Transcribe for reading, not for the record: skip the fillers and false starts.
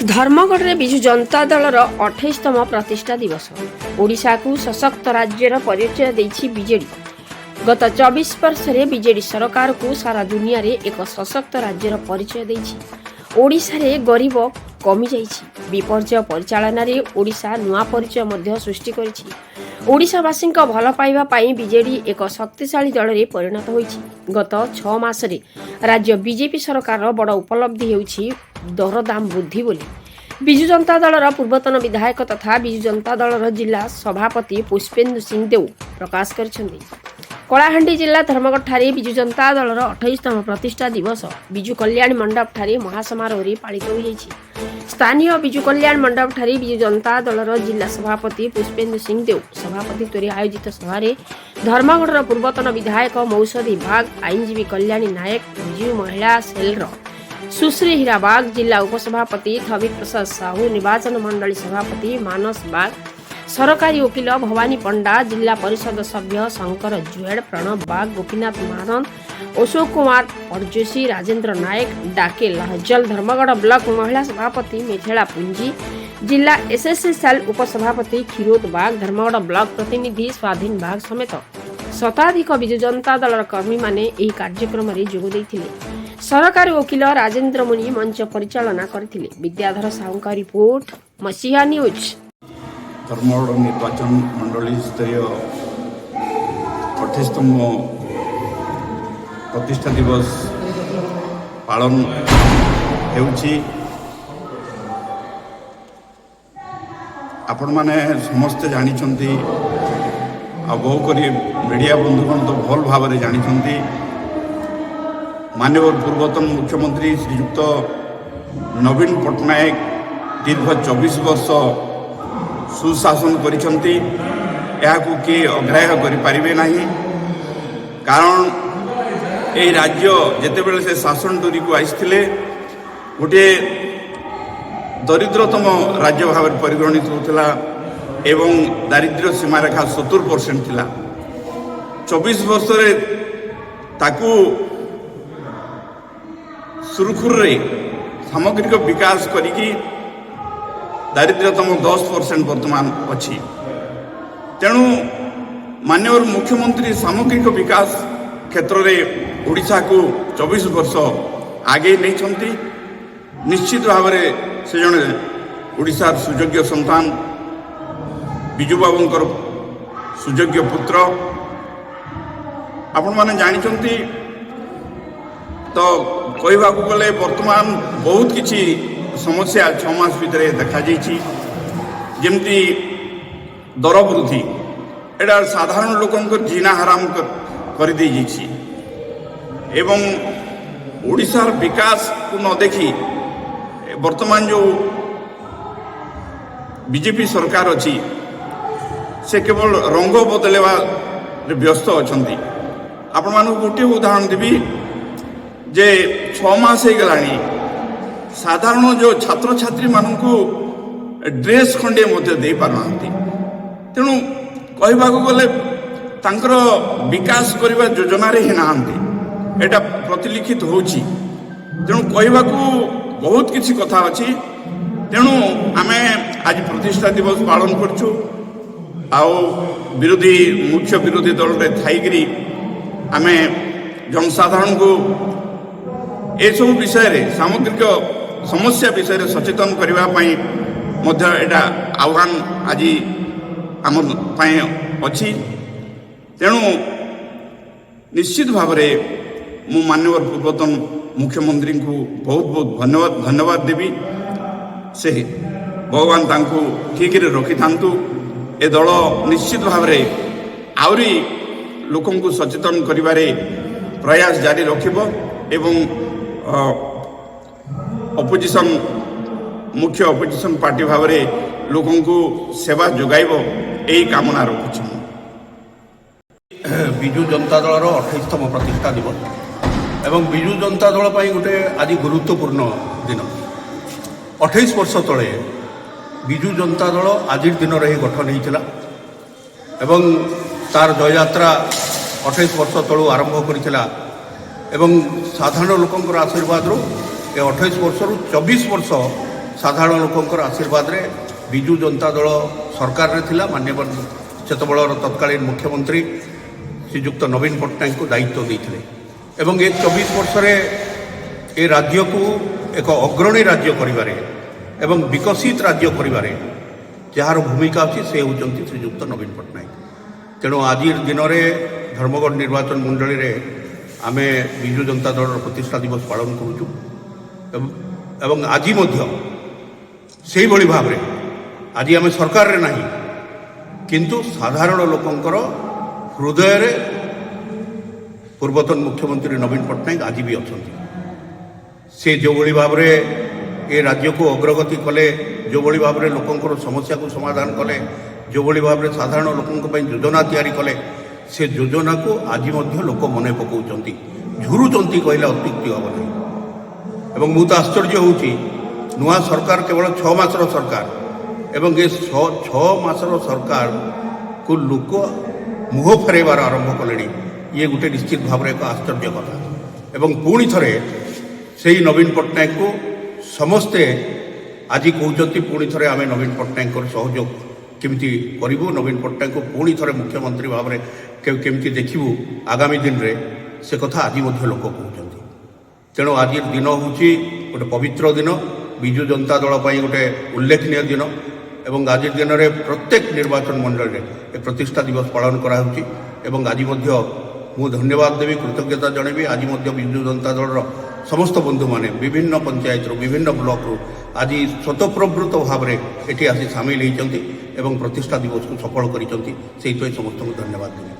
धर्मगढ़ में विजु जनता दलर 28तम प्रतिष्ठा दिवस ओडिशा को सशक्त राज्यर परिचय देछि बीजेडी। गत 24 वर्ष रे बीजेडी सरकार को सारा दुनिया रे एक सशक्त राज्यर परिचय देछि। ओडिशा रे गरीब कमी जाइछि। विपर्य परिचालन रे ओडिशा नुआ परिचय मध्य सृष्टि करिछि। ओडिशावासी भल पाइबा पाई बीजेडी एक शक्तिशाली दल रे परिणत होइछि। गत 6 मास रे राज्य बीजेपी सरकार बड़ उपलब्धि हेउछि दरदाम वृद्धि बोली विजु जनता दलर पूर्वतन विधायक तथा विजु जनता दलर जिला सभापति पुष्पेन्दु सिंह देव प्रकाश करिसेंति। कलाहांडी जिला धर्मगढ़ ठारे विजु जनता दलर 28तम प्रतिष्ठा दिवस विजु कल्याण मंडप ठारे महासमारोह रे पालित होइछि। स्थानीय विजु कल्याण मंडप ठारे विजु जनता दलर जिला सभापति पुष्पेन्दु सिंह देव सभापतित्व आयोजित सभारे धर्मगढ़ पूर्वतन विधायक मौषधि बाग आईनजीवी कल्याणी नायक विजु महिला सेलर सुश्री हीरा बाग जिला उपसभापति थवित प्रसाद साहू निर्वाचन मंडली सभापति मानस बाग सरकारी वकील भवानी पंडा जिला परिषद सभ्य शंकर जुएड प्रणव बाग गोपीनाथ महानंद अशोक कुमार परजोशी राजेंद्र नायक डाके लहजल धर्मगढ़ ब्लॉक महिला सभापति मिथिला पुंजी जिला एसएससी सेल उपसभापति खीरोद बाग धर्मगढ़ ब्लॉक प्रतिनिधि स्वाधीन बाग समेत शताधिक विजु जनता दलर कर्मी माने एही कार्यक्रम रे जोग दैथिले। सरकारी वकील राजेंद्र मुनि मंच परिचालना करथिले। विद्याधर साहुंका रिपोर्ट मसीहा न्यूज। धर्मगढ़ निर्वाचन मंडली स्तरीय 28तम प्रतिष्ठा दिवस पालन हेउछि। आपण माने समस्त जानिछंती आ बहु करी मीडिया बंधुगण तो भल भाव में जानिछंती माननीय पूर्वतन मुख्यमंत्री श्रीयुक्त नवीन पट्टनायक दीर्घ 24 वर्ष सुशासन करिछंती। याकू किए अग्राह्य करिपारिबे नाही। कारण ए राज्य जेतेबेले से शासन डोरी को आइथिले गोटे दरिद्रतम राज्य भाव परिगणित होता एवं दारिद्र्य सीमारेखा 70% थिला। 24 वर्ष रे ताकू सुरखुर रे सामग्रिक विकास करिकी दारिद्र्यतम 10% वर्तमान अच्छी। तेणु माननीय मुख्यमंत्री सामग्रिक विकास क्षेत्र में ओडिशा को 24 वर्ष आगे नहीं छंती। निश्चित भाव में से जने ओडिशार सुयोग्य संतान विजु बाबूंकर सुयोग्य पुत्र आपण माने जानिछंती। तो कहवा गले वर्तमान बहुत किछि समस्या 6 मास भितर देखा जाइछि। जेमती दर वृद्धि एटा साधारण लोकंकर जीना हराम कर दे जाइछि एवं ओडिशार विकास को न देखी वर्तमान जो बीजेपी सरकार अच्छी से केवल रंग बदलेवा व्यस्त अछंती। आपण मानू गोटे उदाहरण देवी जे 6 मास हो गलानी साधारण जो छात्र छात्री मानू ड्रेस खंडे मध्य दे पारनांती। तेणु कहवा गले तांकर विकास करने योजना रे ही नांती एटा प्रतिलिखित होची। तेणु कहवा बहुत किसी कथा अच्छी। तेणु आमे आज प्रतिष्ठा दिवस पालन करछु। आओ विरोधी मुख्य विरोधी दल रे थाईगिरी आमे जनसाधारण को ए सब विषय रे सामग्रिक समस्या विषय रे सचेतन करबा पई मध्य एटा आह्वान आज आम पई अछि। तेणु निश्चित भाव रे मु माननीय पूर्वतन मुख्यमंत्री को बहुत बहुत धन्यवाद देवी। से भगवान तांको ठीक रे रखि थांतु। ए दल निश्चित भाव रे आउरी लोकन को सचेतन करिबारे प्रयास जारी रखिबो एवं अपोजिशन मुख्य अपोजिशन पार्टी भाव रे लोकन को सेवा जोगाइबो एई कामना रखुछु। विजु जनता दलर 28तम प्रतिष्ठा दिवस एवं विजु जनता दल पर गोटे आज गुरुत्वपूर्ण दिन। 28 वर्ष तले विजु जनता दल आज दिन ही गठन होता एवं तार जययात्रा 28 वर्ष तलू आरंभ करथिला एवं साधारण लोकंकर आशीर्वाद ये 28 वर्ष 24 वर्ष ସାଧାରଣ ଲୋକଙ୍କର ଆଶୀର୍ବାଦରେ ବିଜୁ ଜନତା ଦଳ ସରକାରରେ ଥିଲା। ମାନ୍ୟବର ସେତେବେଳର ତତ୍କାଳୀନ ମୁଖ୍ୟମନ୍ତ୍ରୀ ଶ୍ରୀଯୁକ୍ତ ନବୀନ ପଟ୍ଟନାୟକଙ୍କୁ ଦାୟିତ୍ୱ ଦେଇଥିଲେ ଏବଂ ଏ 24 ବର୍ଷରେ ଏ ରାଜ୍ୟକୁ ଏକ ଅଗ୍ରଣୀ ରାଜ୍ୟ କରିବାରେ ଏବଂ ବିକଶିତ ରାଜ୍ୟ କରିବାରେ ଯାହାର ଭୂମିକା ଅଛି ସେ ହେଉଛନ୍ତି ଶ୍ରୀଯୁକ୍ତ ନବୀନ ପଟ୍ଟନାୟକ। ତେଣୁ ଆଜିର ଦିନରେ ଧର୍ମଗଡ଼ ନିର୍ବାଚନ ମଣ୍ଡଳୀରେ ଆମେ ବିଜୁ ଜନତା ଦଳର ପ୍ରତିଷ୍ଠା ଦିବସ ପାଳନ କରୁଛୁ ଏବଂ ଆଜି ମଧ୍ୟ ସେଇଭଳି ଭାବରେ ଆଜି ଆମେ ସରକାରରେ ନାହିଁ, କିନ୍ତୁ ସାଧାରଣ ଲୋକଙ୍କର ହୃଦୟରେ ପୂର୍ବତନ ମୁଖ୍ୟମନ୍ତ୍ରୀ ନବୀନ ପଟ୍ଟନାୟକ ଆଜି ବି ଅଛନ୍ତି। ସେ ଯେଉଁଭଳି ଭାବରେ ଏ ରାଜ୍ୟକୁ ଅଗ୍ରଗତି କଲେ, ଯେଉଁଭଳି ଭାବରେ ଲୋକଙ୍କର ସମସ୍ୟାକୁ ସମାଧାନ କଲେ, ଯେଉଁଭଳି ଭାବରେ ସାଧାରଣ ଲୋକଙ୍କ ପାଇଁ ଯୋଜନା ତିଆରି କଲେ, ସେ ଯୋଜନାକୁ ଆଜି ମଧ୍ୟ ଲୋକ ମନେ ପକାଉଛନ୍ତି, ଝୁରୁଛନ୍ତି କହିଲେ ଅତ୍ୟୁକ୍ତି ହେବ ନାହିଁ। ଏବଂ ମୁଁ ତ ଆଶ୍ଚର୍ଯ୍ୟ ହେଉଛି, ନୂଆ ସରକାର କେବଳ 6 ମାସର ସରକାର ଏବଂ ଏ 6 ମାସର ସରକାରକୁ ଲୋକ ମୁହଁ ଫେରାଇବାର ଆରମ୍ଭ କଲେଣି। ଇଏ ଗୋଟେ ନିଶ୍ଚିତ ଭାବରେ ଏକ ଆଶ୍ଚର୍ଯ୍ୟ କଥା। ଏବଂ ପୁଣି ଥରେ ସେଇ ନବୀନ ପଟ୍ଟନାୟକକୁ ସମସ୍ତେ ଆଜି କହୁଛନ୍ତି, ପୁଣି ଥରେ ଆମେ ନବୀନ ପଟ୍ଟନାୟକଙ୍କର ସହଯୋଗ କେମିତି କରିବୁ, ନବୀନ ପଟ୍ଟନାୟକକୁ ପୁଣି ଥରେ ମୁଖ୍ୟମନ୍ତ୍ରୀ ଭାବରେ କେମିତି ଦେଖିବୁ ଆଗାମୀ ଦିନରେ, ସେ କଥା ଆଜି ମଧ୍ୟ ଲୋକ କହୁଛନ୍ତି। ତେଣୁ ଆଜିର ଦିନ ହେଉଛି ଗୋଟେ ପବିତ୍ର ଦିନ, ବିଜୁ ଜନତା ଦଳ ପାଇଁ ଗୋଟେ ଉଲ୍ଲେଖନୀୟ ଦିନ ଏବଂ ଆଜିର ଦିନରେ ପ୍ରତ୍ୟେକ ନିର୍ବାଚନ ମଣ୍ଡଳୀରେ ଏ ପ୍ରତିଷ୍ଠା ଦିବସ ପାଳନ କରାହେଉଛି। ଏବଂ ଆଜି ମଧ୍ୟ ମୁଁ ଧନ୍ୟବାଦ ଦେବି, କୃତଜ୍ଞତା ଜଣାଇବି। ଆଜି ମଧ୍ୟ ବିଜୁ ଜନତା ଦଳର ସମସ୍ତ ବନ୍ଧୁମାନେ ବିଭିନ୍ନ ପଞ୍ଚାୟତରୁ ବିଭିନ୍ନ ବ୍ଲକରୁ ଆଜି ସ୍ୱତଃପ୍ରବୃତ୍ତ ଭାବରେ ଏଠି ଆସି ସାମିଲ ହୋଇଛନ୍ତି ଏବଂ ପ୍ରତିଷ୍ଠା ଦିବସକୁ ସଫଳ କରିଛନ୍ତି। ସେଇଥିପାଇଁ ସମସ୍ତଙ୍କୁ ଧନ୍ୟବାଦ ଦେବି।